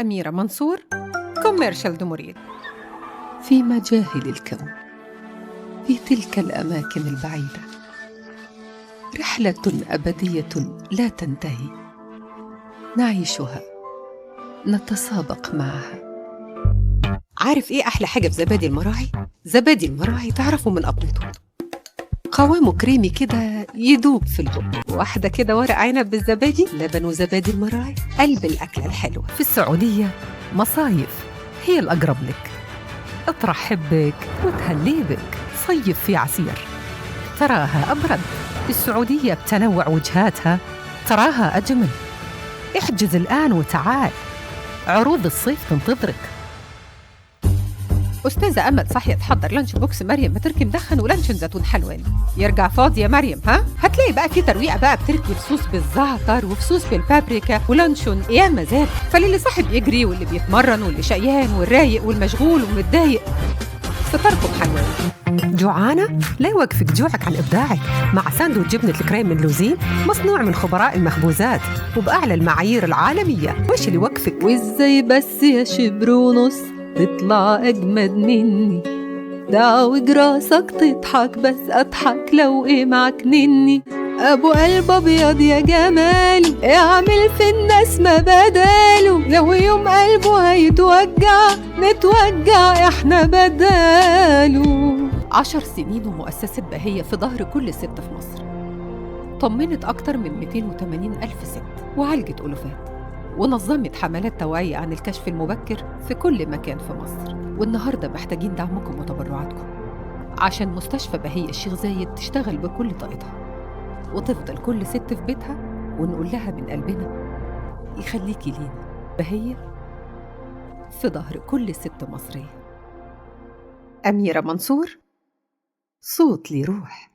أميرة منصور، كوميرشال دموريد. في مجاهل الكون، في تلك الأماكن البعيدة، رحلة أبدية لا تنتهي، نعيشها، نتسابق معها. عارف إيه أحلى حاجة في زبادي المراعي؟ زبادي المراعي تعرفه من أبلته، قوامه كريمي كده يدوب في البق، واحدة كده ورق عنب بالزبادي، لبن وزبادي المراعي، قلب الأكلة الحلوة. في السعودية مصايف هي الأقرب لك، اطرح حبك وتهلي بك، صيف في عسير تراها أبرد. السعودية بتنوع وجهاتها تراها أجمل. احجز الآن وتعال، عروض الصيف تنتظرك. أستاذة أمل صحية تحضر لانش بوكس مريم بتركي مدخن ولانشون زيتون حلواني. يرجع فاضي يا مريم، ها؟ هتلاقي بقى في ترويقة بقى بتركي بصوص بالزعتر وبصوص بالبابريكا ولانشون يا مزاج. فللي صاحب يجري واللي بيتمرن واللي شقيان والرايق والمشغول ومتضايق، فطركم حلواني. جوعانة؟ لا يوقفك جوعك عن إبداعك مع ساندويتش جبنة الكريم من لوزين، مصنوع من خبراء المخبوزات وبأعلى المعايير العالمية. وش اللي يوقفك؟ وإزاي بس يا شبر ونص تطلع أجمد مني، دعوج راسك تضحك بس أضحك لو إيه معك نني. أبو قلب أبيض يا جمالي، اعمل في الناس ما بداله، لو يوم قلبه هيتوجع نتوجع إحنا بداله. 10 سنين ومؤسسة بهية في ظهر كل ست في مصر، طمنت أكتر من 280 ألف ست وعالجت ألوفات، ونظمت حملات توعية عن الكشف المبكر في كل مكان في مصر. والنهاردة محتاجين دعمكم وتبرعاتكم عشان مستشفى بهية الشيخ زايد تشتغل بكل طاقتها، وتفضل كل ست في بيتها ونقول لها من قلبنا يخليكي لينا بهية في ظهر كل ست مصرية. أميرة منصور، صوت لي روح.